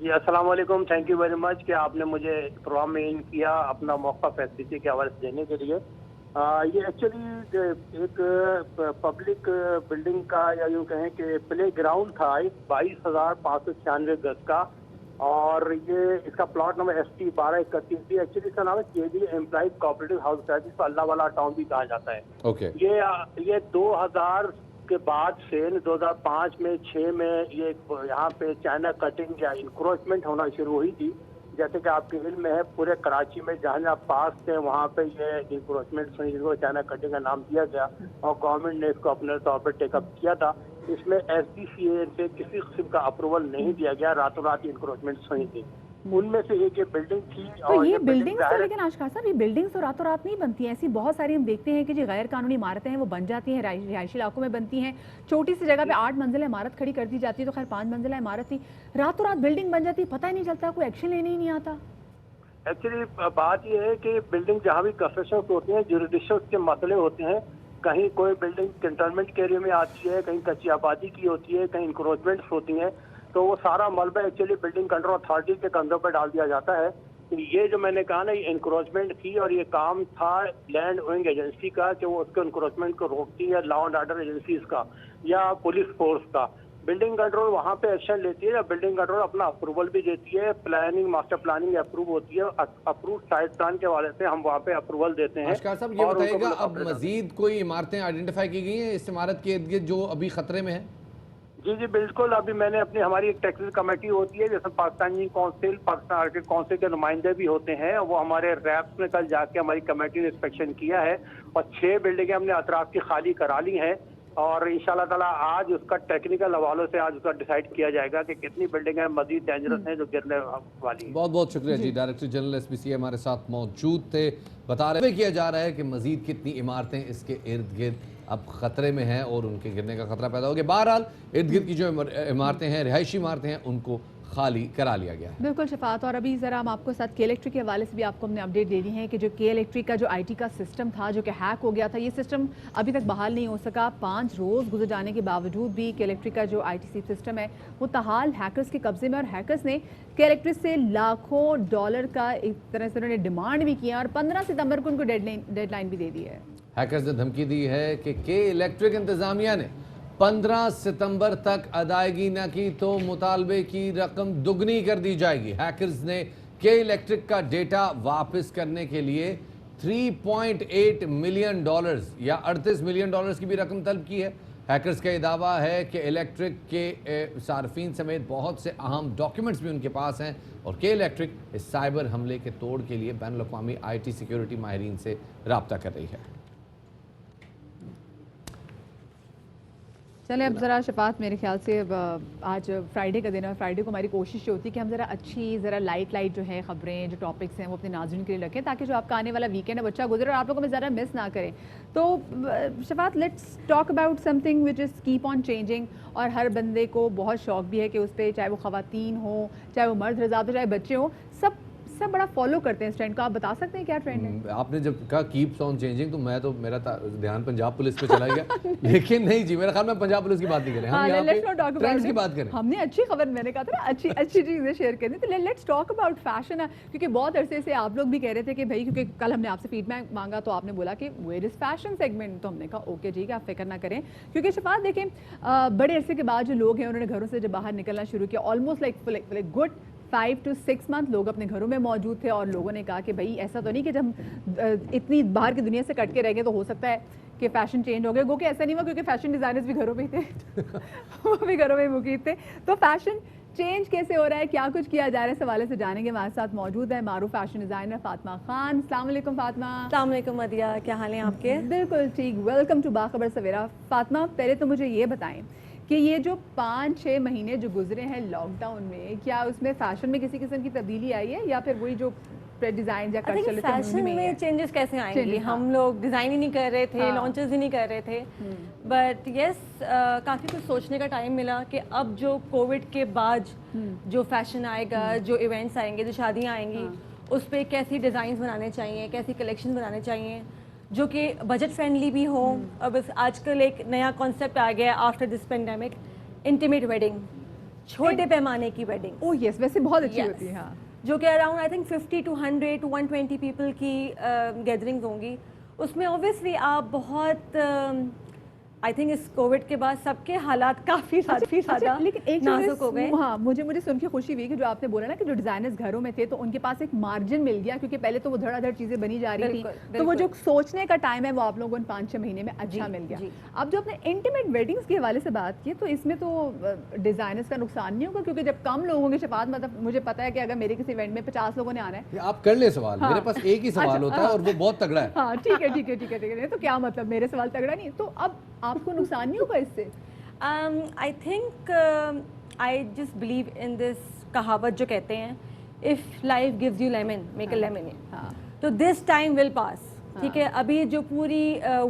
جی السلام علیکم. تھینک یو ویری مچ کہ آپ نے مجھے پروگرام میں ان کیا اپنا موقع فیسلٹی کے حوالے سے دینے کے لیے. یہ ایکچولی ایک پبلک بلڈنگ کا یا یوں کہیں کہ پلے گراؤنڈ تھا 22,596 گز کا, اور یہ اس کا پلاٹ نمبر ST 1231 بھی. ایکچولی اس کا نام ہے KD امپلائیز کوآپریٹو ہاؤس ہے, جس کو اللہ والا ٹاؤن بھی کہا جاتا ہے. اوکے. یہ 2000 کے بعد سے 2005 میں 6 میں یہ یہاں پہ چائنا کٹنگ یا انکروچمنٹ ہونا شروع ہوئی تھی. جیسے کہ آپ کے علم میں ہے پورے کراچی میں جہاں جہاں پاس تھے وہاں پہ یہ انکروچمنٹ جس کو چائنا کٹنگ کا نام دیا گیا, اور گورنمنٹ نے اس کو اپنے طور پر ٹیک اپ کیا تھا. اس میں SDCA سے کسی قسم کا اپروول نہیں دیا گیا, راتوں رات انکروچمنٹ ہوئی تھی. ان میں سے ایک یہ بلڈنگ تھی. تو یہ بلڈنگز تو لیکن آشکار صاحب یہ بلڈنگز تو راتوں رات نہیں بنتی ہیں. ایسی بہت ساری ہم دیکھتے ہیں کہ جو غیر قانونی عمارتیں ہیں وہ بن جاتی ہیں, رہائشی علاقوں میں بنتی ہیں. چھوٹی سی جگہ پہ 8 منزلہ عمارت کھڑی کر دی جاتی ہے, تو خیر 5 منزلہ عمارت تھی, راتوں رات بلڈنگ بن جاتی, پتہ ہی نہیں چلتا, کوئی ایکشن لینے ہی نہیں آتا. ایکچولی بات یہ ہے کہ بلڈنگ جہاں بھی کنسٹرکشن ہوتی ہیں جوریڈکشن کے مسئلے ہوتے ہیں. کہیں کوئی بلڈنگ کنٹونمنٹ کے ایریا میں آتی ہے, کہیں کچی آبادی کی ہوتی ہے, کہیں انکروچمنٹس ہوتی ہیں, تو وہ سارا ملبہ ایکچولی بلڈنگ کنٹرول اتھارٹی کے کندھوں پہ ڈال دیا جاتا ہے. یہ جو میں نے کہا نا یہ انکروچمنٹ تھی, اور یہ کام تھا لینڈ اوننگ ایجنسی کا کہ وہ اس کے انکروچمنٹ کو روکتی ہے, لا اینڈ آرڈر ایجنسیز کا یا پولیس فورس کا. بلڈنگ کنٹرول وہاں پہ ایکشن لیتی ہے, بلڈنگ کنٹرول اپنا اپروول بھی دیتی ہے, پلاننگ ماسٹر پلاننگ اپروو ہوتی ہے, اپروڈ سائٹ پلان کے حوالے سے ہم وہاں پہ اپروول دیتے ہیں. اشکار صاحب یہ بتائیے گا اب مزید کوئی عمارتیں آئیڈینٹیفائی کی گئی ہیں اس عمارت کے ارد گرد جو ابھی خطرے میں ہیں؟ جی بالکل. ابھی میں نے ہماری ایک ٹیکنیکل کمیٹی ہوتی ہے جیسے Pakistani council, Pakistan architect council کے نمائندے بھی ہوتے ہیں, وہ ہمارے ریپس میں کل جا کے ہماری کمیٹی نے انسپیکشن کیا ہے, اور 6 بلڈنگیں ہم نے اطراف کی خالی کرا لی ہیں, اور انشاءاللہ تعالیٰ آج اس کا ٹیکنیکل حوالوں سے آج اس کا ڈیسائیڈ کیا جائے گا کہ کتنی بلڈنگیں مزید ڈینجرس ہیں جو گرنے والی ہیں. بہت بہت شکریہ جی. ڈائریکٹر جنرل SPCA ہمارے ساتھ موجود تھے, بتا رہے کیا جا رہا ہے کہ مزید کتنی عمارتیں اس کے ارد گرد اب خطرے میں ہیں اور ان کے گرنے کا خطرہ پیدا ہو گیا. بہرحال ارد گرد کی جو عمارتیں ہیں, رہائشی عمارتیں ہیں, ان کو خالی کرا لیا گیا ہے. بالکل شفاعت. اور ابھی ذرا ہم آپ کو ساتھ کے الیکٹرک کے حوالے سے بھی آپ کو ہم نے اپڈیٹ دے دی ہے کہ جو کے الیکٹرک کا جو IT کا سسٹم تھا جو کہ ہیک ہو گیا تھا, یہ سسٹم ابھی تک بحال نہیں ہو سکا. 5 روز گزر جانے کے باوجود بھی کے الیکٹرک کا جو ITC سسٹم ہے وہ تاحال ہیکرز کے قبضے میں, اور ہیکرز نے کے الیکٹرک سے لاکھوں ڈالر کا ایک طرح سے انہوں نے ڈیمانڈ بھی کیا, اور 15 ستمبر کو ان کو ڈیڈ لائن بھی دے دی ہے. ہیکرز نے دھمکی دی ہے کہ کے الیکٹرک انتظامیہ نے 15 ستمبر تک ادائیگی نہ کی تو مطالبے کی رقم دگنی کر دی جائے گی. ہیکرز نے کے الیکٹرک کا ڈیٹا واپس کرنے کے لیے $3.8 ملین یا $38 ملین کی بھی رقم طلب کی ہے. ہیکرز کا یہ دعویٰ ہے کہ الیکٹرک کے صارفین سمیت بہت سے اہم ڈاکیومنٹس بھی ان کے پاس ہیں, اور کے الیکٹرک اس سائبر حملے کے توڑ کے لیے بین الاقوامی IT سیکیورٹی ماہرین سے رابطہ کر رہی ہے. چلیں اب ذرا شفاعت, میرے خیال سے آج فرائیڈے کا دن ہے, فرائیڈے کو ہماری کوشش یہ ہوتی ہے کہ ہم ذرا اچھی ذرا لائٹ جو ہیں خبریں جو ٹاپکس ہیں وہ اپنے ناظرین کے لیے رکھیں تاکہ جو آپ کا آنے والا ویکینڈ ہے بچہ گزرے اور آپ لوگوں میں ذرا مس نہ کریں. تو شفاعت let's talk about some thing which is keep on changing, اور ہر بندے کو بہت شوق بھی ہے کہ اس پہ چاہے وہ خواتین ہوں, چاہے وہ مرد حضرات ہو, چاہے بچے ہوں, سب بڑا فالو کرتے ہیں اس ٹرینڈ کو. آپ بتا سکتے ہیں کیا ٹرینڈ ہے؟ آپ نے جب کہا کیپس آن چینجنگ تو میرا دھیان پنجاب پولیس پہ چلا گیا, لیکن نہیں جی, میرا خیال میں پنجاب پولیس کی بات نہیں کریں, ہم یہاں پہ ٹرینڈز کی بات کریں. ہم نے اچھی خبر, میں نے کہا تھا نا اچھی چیزیں شیئر کرنی, تو لیٹس ٹاک اباؤٹ فیشن. کیونکہ بہت عرصے سے آپ لوگ بھی کہہ رہے تھے کہ بھائی, کیونکہ کل ہم نے آپ سے فیڈ بیک مانگا تو آپ نے بولا کہ ویئر از فیشن سیگمنٹ, تو ہم نے کہا اوکے جی کہ آپ فکر نہ کریں. کیونکہ شفاعت دیکھیں بڑے عرصے کے بعد جو لوگ ہیں انہوں نے گھروں سے جب باہر نکلنا شروع کیا, almost like good 5 to 6 months لوگ اپنے گھروں میں موجود تھے, اور لوگوں نے کہا کہ بھائی ایسا تو نہیں کہ جب اتنی باہر کی دنیا سے کٹ کے رہ گئے تو ہو سکتا ہے کہ فیشن چینج ہو گئے. گو کہ ایسا نہیں ہوا, کیونکہ فیشن ڈیزائنرز بھی گھروں میں ہی تھے, وہ بھی گھروں میں مقیم تھے. تو فیشن چینج کیسے ہو رہا ہے, کیا کچھ کیا جا رہا ہے, اس حوالے سے جانیں گے. ہمارے ساتھ موجود ہے معروف فیشن ڈیزائنر فاطمہ خان. السلام علیکم فاطمہ. السلام علیکم مدیہ, کیا حال ہیں آپ کے؟ بالکل ٹھیک, ویلکم ٹو باخبر سویرا. فاطمہ پہلے تو مجھے یہ بتائیں کہ یہ جو 5-6 مہینے جو گزرے ہیں لاک ڈاؤن میں, کیا اس میں فیشن میں کسی قسم کی تبدیلی آئی ہے, یا پھر وہی جو ڈیزائن یا کٹ چلے تھے فیشن میں چینجز کیسے آئیں گے؟ ہم لوگ ڈیزائن ہی نہیں کر رہے تھے, لانچز ہی نہیں کر رہے تھے, بٹ یس کافی کچھ سوچنے کا ٹائم ملا کہ اب جو کووڈ کے بعد جو فیشن آئے گا, جو ایونٹس آئیں گے, جو شادیاں آئیں گی, اس پہ کیسی ڈیزائنز بنانے چاہیے, کیسی کلیکشن بنانے چاہیے جو کہ بجٹ فرینڈلی بھی ہو. اب آج کل ایک نیا کانسیپٹ آ گیا after this pandemic, intimate wedding. چھوٹے پیمانے کی ویڈنگ. اوہ یس, ویسے بہت اچھی ہوتی ہے. ہاں, جو کہ around I think 50 to 100 to 120 people کی گیدرنگز ہوں گی. اس میں اوبیسلی آپ بہت آئی تھنک اس کووڈ کے بعد سب کے حالات کافی زیادہ لیکن ایک نازک ہو گئے. ہاں, مجھے سن کے خوشی ہوئی کہ جو آپ نے بولا نا کہ جو ڈیزائنرز گھروں میں تھے تو ان کے پاس ایک مارجن مل گیا, کیونکہ پہلے تو وہ دھڑا دھڑ چیزیں بنی جا رہی تھیں, تو وہ جو سوچنے کا ٹائم ہے وہ آپ لوگوں کو 5-6 مہینے میں اچھا مل گیا. اب جو اپنے انٹیمیٹ ویڈنگز کے حوالے سے بات کی, تو اس میں تو ڈیزائنرز کا نقصان نہیں ہوگا, کیونکہ جب کم لوگوں کی شفاعت, مطلب مجھے پتا ہے کہ اگر میرے کسی ایونٹ میں 50 لوگوں نے آنا ہے. آپ کر لیں سوال, میرے پاس ایک ہی سوال ہوتا ہے اور وہ بہت تگڑا ہے. ہاں ٹھیک ہے, تو کیا مطلب میرے سوال تگڑا نہیں, تو اب آپ کو نقصان نہیں ہوگا اس سے؟ I think I just believe in this کہاوت جو کہتے ہیں if life gives you lemon make a lemonade. تو this time will pass. ٹھیک ہے, ابھی جو پوری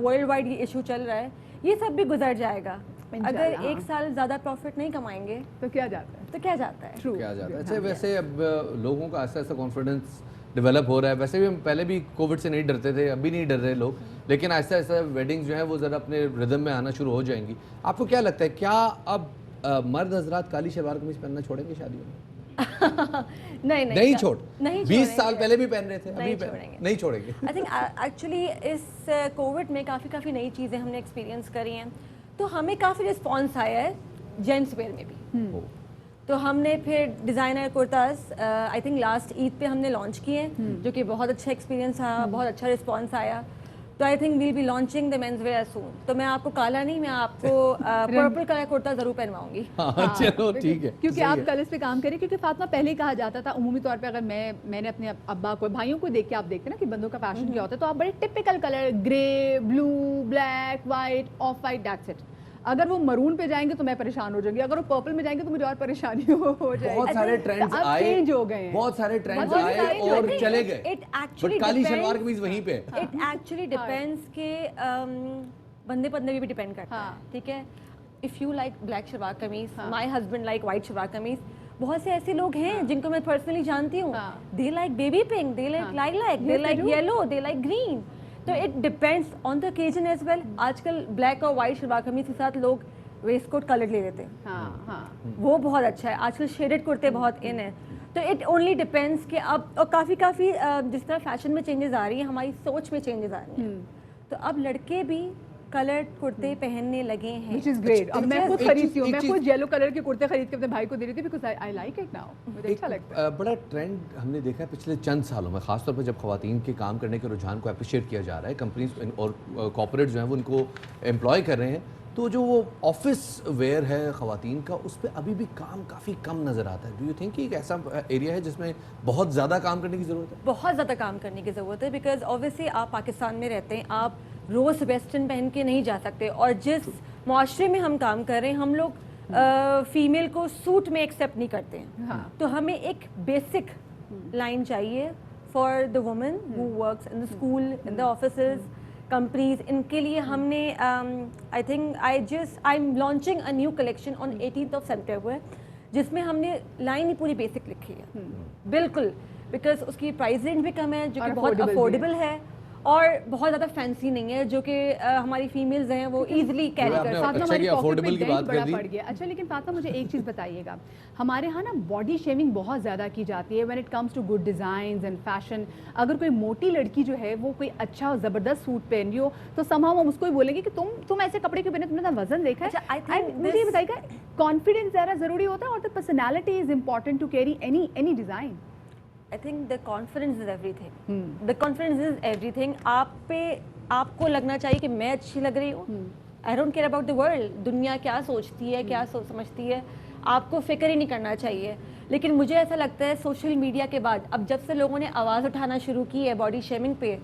ورلڈ وائڈ یہ ایشو چل رہا ہے یہ سب بھی گزر جائے گا. اگر 1 سال زیادہ پروفٹ نہیں کمائیں گے تو کیا جاتا ہے, تو کیا جاتا ہے. کیا جاتا ہے. اچھا, ویسے اب لوگوں کا ایسا ایسا کانفیڈنس ڈیولپ ہو رہا ہے. ویسے بھی ہم پہلے بھی کووڈ سے نہیں ڈرتے تھے, ابھی نہیں ڈر رہے لوگ, لیکن ایسا ایسا ویڈنگز جو ہیں وہ ذرا اپنے ردم میں آنا شروع ہو جائیں گی. آپ کو کیا لگتا ہے, کیا اب مرد حضرات کالی شلوار قمیص پہننا چھوڑیں گے شادیوں میں؟ نہیں چھوڑ, 20 سال پہلے بھی پہن رہے تھے, ابھی نہیں چھوڑیں گے. آئی تھنک ایکچولی اس کووڈ میں کافی نئی چیزیں ہم نے ایکسپیرینس کری ہیں, تو ہمیں کافی رسپانس آیا ہے جینٹس ویئر میں بھی. تو ہم نے پھر ڈیزائنر کرتاز آئی تھنک لاسٹ عید پہ ہم نے لانچ کیے, جو کہ بہت اچھا ایکسپیرینس رہا, بہت اچھا رسپانس آیا. تو I think we'll be launching the menswear soon. تو میں آپ کو کالا نہیں, میں آپ کو پرپل کلر کرتا ضرور پہنواؤں گی. چلو ٹھیک ہے, کیونکہ آپ کل اس پہ کام کریں, کیونکہ فاطمہ پہلے ہی کہا جاتا تھا عمومی طور پہ, اگر میں نے اپنے ابا کو, بھائیوں کو دیکھ کے آپ دیکھتے نا کہ بندوں کا فیشن کیا ہوتا ہے, تو آپ بڑے typical colour, grey, blue, black, white, off white, that's it. اگر وہ مرون پہ جائیں گے تو میں پریشان ہو جاؤں گی, اگر وہ پرپل میں جائیں گے تو مجھے اور پریشانی ہو جائے گی. بہت سارے ٹرینڈز آئے, چینج ہو گئے ہیں, بہت سارے ٹرینڈز آئے اور چلے گئے, بٹ کالی شلوار قمیص وہیں پہ. اٹ ایکچولی ڈیپینڈس کہ بندے پہ بھی ڈیپینڈ کرتا ہے. ٹھیک ہے, if you like black shalwar kameez, my husband like white shalwar kameez. بہت سے ایسے لوگ ہیں جن کو میں پرسنلی جانتی ہوں, they like baby pink, they like lilac, they like yellow, they like green. تو it depends on the occasion as well. آج کل بلیک اور وائٹ شلوار قمیص کے ساتھ لوگ ویسٹ کوٹ کلر لے لیتے ہیں, وہ بہت اچھا ہے. آج کل شیڈڈ کرتے بہت ان ہے. تو اٹ اونلی ڈیپینڈس کہ اب, اور کافی جس طرح فیشن میں چینجز آ رہی ہیں, ہماری سوچ میں چینجز آ رہی ہیں. تو اب لڑکے بھی کلر کرتے پہننے لگے ہیں, which is great. اب میں خود خریدتی ہوں, میں خود یلو کلر کے کرتے خرید کے اپنے بھائی کو دے رہی تھی, because I like it now. مجھے اچھا لگتا ہے. بڑا ٹرینڈ ہم نے دیکھا ہے پچھلے چند سالوں میں, خاص طور پر جب خواتین کے کام کرنے کے رجحان کو اپریشیٹ کیا جا رہا ہے, کمپنیز اور کارپوریٹ جو ہیں وہ ان کو امپلائی کر رہے ہیں, تو جو وہ آفس ویئر ہے خواتین کا, اس پہ ابھی بھی کام کافی کم نظر آتا ہے. ڈو یو تھنک کہ ایک ایسا ایریا ہے جس میں بہت زیادہ کام کرنے کی ضرورت ہے؟ بہت زیادہ کام کرنے کی ضرورت ہے, بیکاز اوبیسلی آپ پاکستان میں رہتے ہیں, آپ روز ویسٹرن پہن کے نہیں جا سکتے, اور جس معاشرے میں ہم کام کر رہے ہیں, ہم لوگ فیمیل کو سوٹ میں ایکسیپٹ نہیں کرتے ہیں. تو ہمیں ایک بیسک لائن چاہیے for the women who works in the school, in the offices, companies. ان کے لیے ہم نے I think I am launching a new collection on 18th of September, جس میں ہم نے لائن ہی پوری بیسک لکھی ہے بالکل, بیکاز اس کی پرائز رینج بھی کم ہے, جو کہ بہت افورڈیبل ہے, اور بہت زیادہ فینسی نہیں ہے, جو کہ ہماری فیمیلز ہیں وہ ایزیلی کیری کر سکتی ہیں. اچھا, لیکن فاطمہ مجھے ایک چیز بتائیے گا, ہمارے ہاں نا باڈی شیمنگ بہت زیادہ کی جاتی ہے when it comes to good designs and fashion. اگر کوئی موٹی لڑکی جو ہے وہ کوئی اچھا زبردست سوٹ پہن رہی ہو, تو somehow ہم اس کو ہی بولیں گے کہ تم ایسے کپڑے کیوں پہنے, تم نے وزن دیکھا ہے. مجھے یہ بتائیے گا, کانفیڈنس ذرا ضروری ہوتا ہے, اور the personality is important to carry any design. I think the confidence is everything. The confidence is everything. آپ کو لگنا چاہیے کہ میں اچھی لگ رہی ہوں. I don't care about the world. دنیا کیا سوچتی ہے, کیا سمجھتی ہے, آپ کو فکر ہی نہیں کرنا چاہیے. لیکن مجھے ایسا لگتا ہے سوشل میڈیا کے بعد, اب جب سے لوگوں نے آواز اٹھانا شروع کی ہے باڈی شیمنگ پہ,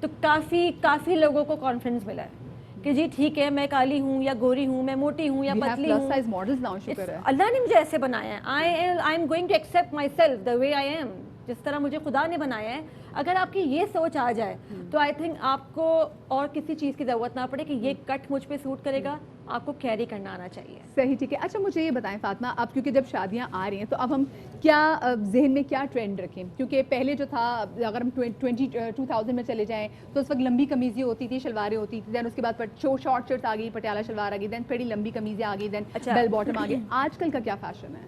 تو کافی لوگوں کو کانفیڈنس ملا ہے کہ جی ٹھیک ہے, میں کالی ہوں یا گوری ہوں, میں موٹی ہوں یا پتلی ہوں, اللہ نے مجھے ایسے بنایا ہے. I am going to accept myself the way I am, جس طرح مجھے خدا نے بنایا ہے. اگر آپ کی یہ سوچ آ جائے تو آئی تھنک آپ کو اور کسی چیز کی ضرورت نہ پڑے کہ یہ کٹ مجھ پہ سوٹ کرے گا, آپ کو کیری کرنا آنا چاہیے. صحیح, ٹھیک ہے. اچھا مجھے یہ بتائیں فاطمہ, اب کیونکہ جب شادیاں آ رہی ہیں تو اب ہم کیا ذہن میں کیا ٹرینڈ رکھیں, کیونکہ پہلے جو تھا, اگر ہم 2000 میں چلے جائیں تو اس وقت لمبی قمیضیں ہوتی تھی, شلواریں ہوتی تھی, دین اس کے بعد شارٹ شرٹ آ گئی, پٹیالہ شلوار آ گئی, دین تھوڑی لمبی قمیضیں آ گئی, دین بیل باٹم آ گئی. آج کل کا کیا فیشن ہے؟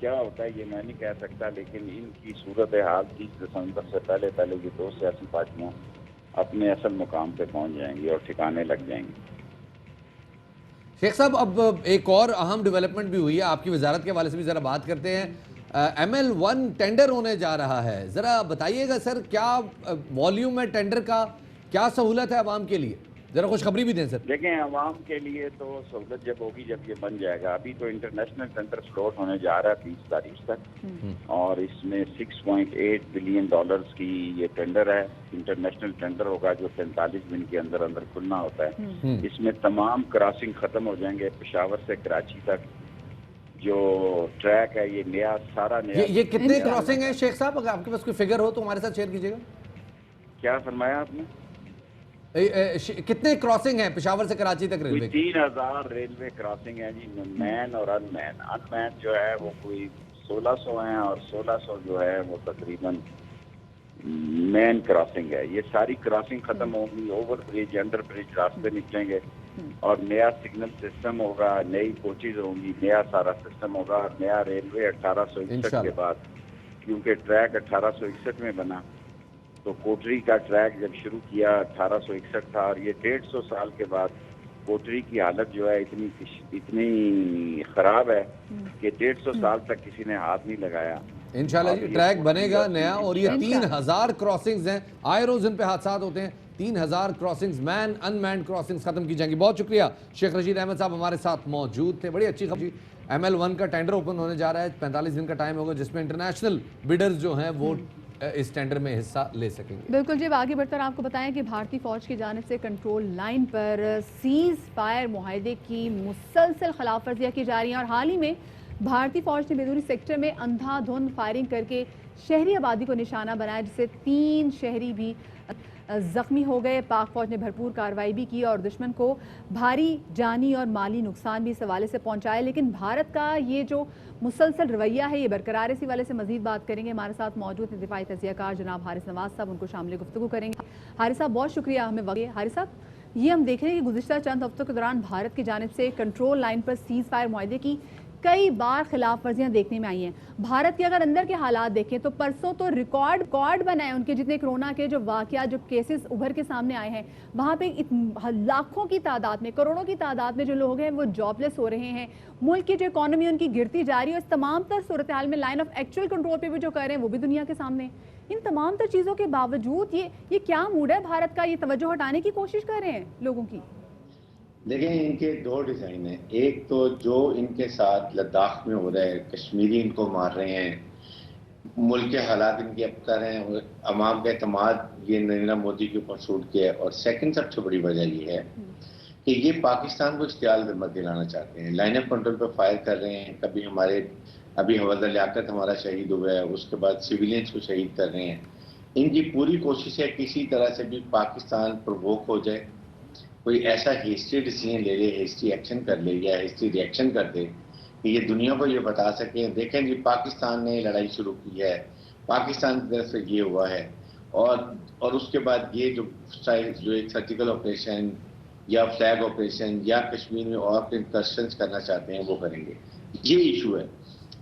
کیا ہوتا ہے یہ میں نہیں کہہ سکتا, لیکن ان کی صورتحال 30 دسمبر سے پہلے یہ دو سیاسی پارٹیاں اپنے اصل مقام پہ پہنچ جائیں گی اور ٹھکانے لگ جائیں گی. شیخ صاحب, اب ایک اور اہم ڈیولپمنٹ بھی ہوئی ہے, آپ کی وزارت کے حوالے سے بھی ذرا بات کرتے ہیں. ML1 ٹینڈر ہونے جا رہا ہے, ذرا بتائیے گا سر کیا والیوم ہے ٹینڈر کا, کیا سہولت ہے عوام کے لیے, ذرا خوشخبری بھی دیں سر. دیکھیں عوام کے لیے تو سہولت جب ہوگی جب یہ بن جائے گا. ابھی تو انٹرنیشنل ٹینڈر فلوٹ ہونے جا رہا ہے 30 تاریخ تک, اور اس میں $6.8 بلین کی یہ ٹینڈر ہے. انٹرنیشنل ٹینڈر ہوگا جو 45 دن کے اندر اندر کھلنا ہوتا ہے. اس میں تمام کراسنگ ختم ہو جائیں گے. پشاور سے کراچی تک جو ٹریک ہے یہ نیا سارا نیا. یہ کتنے کراسنگ ہیں شیخ صاحب, اگر آپ کے پاس کوئی فگر ہو تو ہمارے ساتھ شیئر کیجیے گا. کیا فرمایا آپ نے؟ کتنے کراسنگ ہیں پشاور سے کراچی تک ریلوے کی؟ 3000 ریلوے کراسنگ ہیں جی, مین اور ان مین. ان مین جو ہے وہ کوئی 1600 ہیں, اور 1600 جو ہے وہ تقریباً مین کراسنگ ہے. یہ ساری کراسنگ ختم ہوگی, اوور برج انڈر برج راستے نکلیں گے, اور نیا سگنل سسٹم ہوگا, نئی کوچز ہوں گی, نیا سارا سسٹم ہوگا. اور نیا ریلوے 1861 کے بعد, کیونکہ ٹریک 1861 میں بنا, تو کوٹری کا ٹریک جب شروع کیا 1861 تھا, اور یہ 150 سال کے بعد کوٹری کی حالت جو ہے اتنی خراب ہے کہ 150 سال تک کسی نے ہاتھ نہیں لگایا. انشاءاللہ جی ٹریک بنے گا نیا, اور یہ 3000 کراسنگز ہیں. آئے روز ان پہ حادثات ہوتے ہیں. 3000 کراسنگز, مین ان مینڈ کراسنگز ختم کی جائیں گی. بہت شکریہ شیخ رشید احمد صاحب ہمارے ساتھ موجود تھے. بڑی اچھی خبر. ML1 کا ٹینڈر اوپن ہونے جا رہا ہے, 45 دن کا ٹائم ہوگا جس میں انٹرنیشنل بیڈرز جو ہیں وہ اس ٹینڈر میں حصہ لے سکیں گے. بالکل جی, آگے بڑھ کر آپ کو بتائیں کہ بھارتی فوج کی جانب سے کنٹرول لائن پر سیز فائر معاہدے کی مسلسل خلاف ورزیاں کی جا رہی ہیں, اور حال ہی میں بھارتی فوج نے بیرونی سیکٹر میں اندھا دھند فائرنگ کر کے شہری آبادی کو نشانہ بنایا, جس سے 3 شہری بھی زخمی ہو گئے. پاک فوج نے بھرپور کارروائی بھی کی اور دشمن کو بھاری جانی اور مالی نقصان بھی اس حوالے سے پہنچایا. لیکن بھارت کا یہ جو مسلسل رویہ ہے یہ برقرار ہے. اس حوالے سے مزید بات کریں گے. ہمارے ساتھ موجود ہیں دفاعی تجزیہ کار جناب حارث نواز صاحب, ان کو شامل گفتگو کریں گے. حارث صاحب بہت شکریہ ہمیں وقت. حارث صاحب, یہ ہم دیکھ رہے ہیں کہ گزشتہ چند ہفتوں کے دوران بھارت کی جانب سے کنٹرول لائن پر سیز فائر معاہدے کی کئی بار خلاف ورزیاں دیکھنے میں آئی ہیں. بھارت کے اگر اندر کے حالات دیکھیں تو پرسوں تو ریکارڈ بنائے ان کے, جتنے کرونا کے جو واقعات جو کیسز ابھر کے سامنے آئے ہیں, وہاں پہ لاکھوں کی تعداد میں, کروڑوں کی تعداد میں جو لوگ ہیں وہ جاب لیس ہو رہے ہیں. ملک کی جو اکانومی ان کی گرتی جا رہی ہے, اس تمام تر صورتحال میں لائن آف ایکچوئل کنٹرول پہ بھی جو کر رہے ہیں وہ بھی دنیا کے سامنے. ان تمام تر چیزوں کے باوجود یہ کیا موڈ ہے بھارت کا, یہ توجہ ہٹانے کی کوشش کر رہے ہیں لوگوں کی؟ دیکھیں ان کے 2 ڈیزائن ہیں. ایک تو جو ان کے ساتھ لداخ میں ہو رہا ہے, کشمیری ان کو مار رہے ہیں, ملک کے حالات ان کے اب کر رہے ہیں, عوام کا اعتماد یہ نریندر مودی کے اوپر چھوٹ کیا ہے. اور سیکنڈ سب سے بڑی وجہ یہ ہے کہ یہ پاکستان کو اشتعال مت دلانا چاہتے ہیں. لائن آف کنٹرول پہ فائر کر رہے ہیں. کبھی ابھی حوالدار لیاقت ہمارا شہید ہوا ہے, اس کے بعد سویلینس کو شہید کر رہے ہیں. ان کی پوری کوشش ہے کسی طرح سے بھی پاکستان پرووک ہو جائے, کوئی ایسا ہسٹری ڈیسیژن لے لے, ہسٹری ایکشن کر لے یا ہسٹری ری ایکشن کر دے کہ یہ دنیا کو یہ بتا سکیں دیکھیں جی پاکستان نے لڑائی شروع کی ہے, پاکستان کی طرف سے یہ ہوا ہے. اور اس کے بعد یہ جو ایک سرجیکل آپریشن یا فلیگ آپریشن یا کشمیر میں اور انکرشنز کرنا چاہتے ہیں وہ کریں گے. یہ ایشو ہے.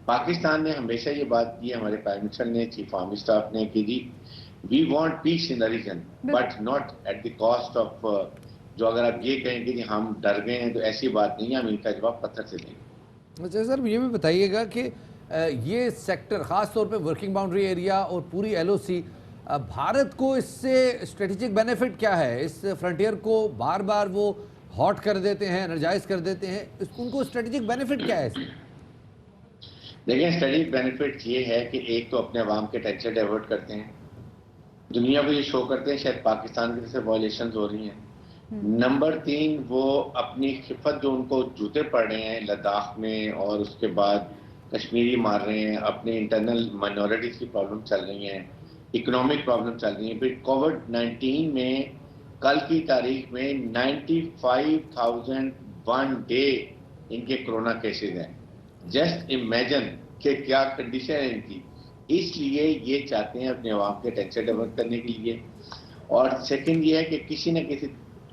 پاکستان نے ہمیشہ یہ بات کی ہے, ہمارے پرائم منسٹر نے, چیف آرمی اسٹاف نے, کہ جی we want peace in the region but not at the cost of, جو اگر آپ یہ کہیں کہ جی ہم ڈر گئے ہیں تو ایسی بات نہیں ہے, ہم ان کا جواب پتھر سے دیں گے. اچھا سر, یہ بھی بتائیے گا کہ یہ سیکٹر خاص طور پہ ورکنگ باؤنڈری ایریا اور پوری LOC, بھارت کو اس سے اسٹریٹجک بینیفٹ کیا ہے؟ اس فرنٹیئر کو بار بار وہ ہاٹ کر دیتے ہیں, انرجائز کر دیتے ہیں, ان کو اسٹریٹجک بینیفٹ کیا ہے اس میں؟ دیکھیں اسٹریٹجک بینیفٹ یہ ہے کہ ایک تو اپنے عوام کے ٹینشن ڈائیورٹ کرتے ہیں, دنیا کو یہ شو کرتے ہیں شاید پاکستان کی طرف سے وائلیشنز ہو رہی ہیں. نمبر 3 وہ اپنی خفت جو ان کو جوتے پڑ رہے ہیں لداخ میں اور اس کے بعد کشمیری مار رہے ہیں, اپنے انٹرنل مائنورٹیز کی پرابلم چل رہی ہیں, اکنامک پرابلم چل رہی ہیں. پھر کووڈ-19 میں کل کی تاریخ میں 95,000 ون ڈے ان کے کرونا کیسز ہیں. جسٹ امیجن کہ کیا کنڈیشن ہے ان کی. اس لیے یہ چاہتے ہیں اپنے عوام کے ٹینشن ڈیولپ کرنے کے لیے. اور سیکنڈ یہ ہے کہ کسی نہ کسی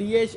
TH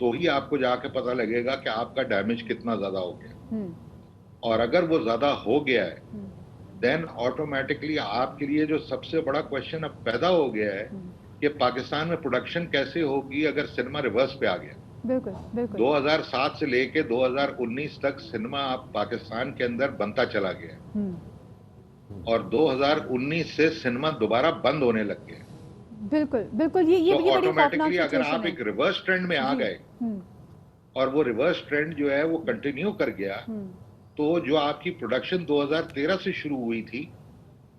تو ہی آپ کو جا کے پتہ لگے گا کہ آپ کا ڈیمیج کتنا زیادہ ہو گیا. اور اگر وہ زیادہ ہو گیا ہے دین آٹومیٹکلی آپ کے لیے جو سب سے بڑا کوشچن اب پیدا ہو گیا ہے کہ پاکستان میں پروڈکشن کیسے ہوگی اگر سنیما ریورس پہ آ گیا. بالکل بالکل 2007 سے لے کے 2019 تک سنیما آپ پاکستان کے اندر بنتا چلا گیا اور 2019 سے سنیما دوبارہ بند ہونے لگ گئے. بالکل بالکل یہ تو بڑی آٹومیٹکلی اگر سچویشن آپ ایک ریورس ٹرینڈ میں آ گئے اور وہ ریورس ٹرینڈ جو ہے وہ کنٹینیو کر گیا تو جو آپ کی پروڈکشن 2013 سے شروع ہوئی تھی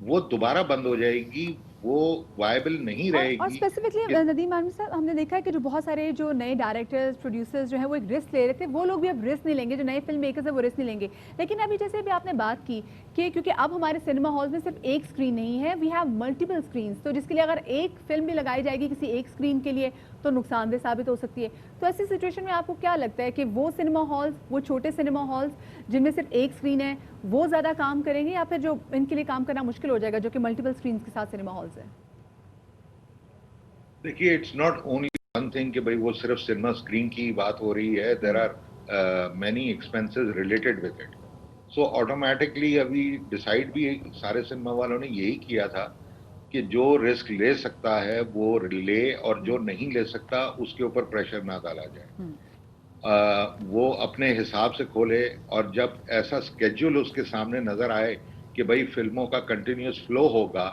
وہ دوبارہ بند ہو جائے گی, وہ وائبل نہیں رہے اور گی. اسپیسیفکلی ندیم عامر صاحب ہم نے دیکھا ہے کہ جو بہت سارے جو نئے ڈائریکٹرز پروڈیوسرز جو ہیں وہ ایک رسک لے رہے تھے, وہ لوگ بھی اب رسک نہیں لیں گے, جو نئے فلم میکرز ہیں وہ رسک نہیں لیں گے. لیکن ابھی جیسے بھی آپ نے بات کی کہ کیونکہ اب ہمارے سنیما ہالز میں صرف ایک اسکرین نہیں ہے, وی ہیو ملٹیپل اسکرینس, تو جس کے لیے اگر ایک فلم بھی لگائی جائے گی کسی ایک اسکرین کے لیے تو نقصان دہ ثابت ہو سکتی ہے. تو ایسی سچویشن میں آپ کو کیا لگتا ہے کہ وہ سنیما ہالز, وہ چھوٹے سنیما ہالز جن میں صرف ایک اسکرین ہے, وہ زیادہ کام کریں گے یا پھر جو ان کے لیے کام کرنا مشکل ہو جائے گا جو کہ ملٹیپل اسکرینس کے ساتھ سنیما ہالز ہیں؟ دیکھیے it's not only one thing کہ بھائی وہ صرف سنیما اسکرین کی بات ہو رہی ہے, there are many expenses related with it. So automatically ابھی ڈیسائیڈ بھی سارے سنیما والوں نے یہی کیا تھا کہ جو رسک لے سکتا ہے وہ لے اور جو نہیں لے سکتا اس کے اوپر پریشر نہ ڈالا جائے. وہ اپنے حساب سے کھولے اور جب ایسا اسکیڈول اس کے سامنے نظر آئے کہ بھائی فلموں کا کنٹینیوس فلو ہوگا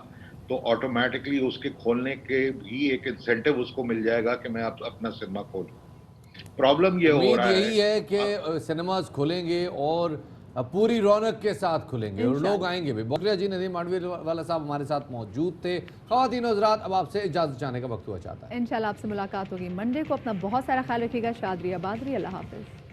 تو آٹومیٹکلی اس کے کھولنے کے بھی ایک انسینٹیو اس کو مل جائے گا کہ میں اپنا سنیما کھولوں. پرابلم یہ ہو رہا ہے, یہی ہے کہ سنیماز کھلیں گے اور پوری رونق کے ساتھ کھلیں گے اور لوگ آئیں گے بھی. بکریا جی, ندیم ماڈوی والا صاحب ہمارے ساتھ موجود تھے. خواتین و حضرات, اب آپ سے اجازت چاہنے کا وقت ہوا چاہتا ہے. انشاءاللہ آپ سے ملاقات ہوگی منڈے کو. اپنا بہت سارا خیال رکھیے گا. شادری آبادری, اللہ حافظ.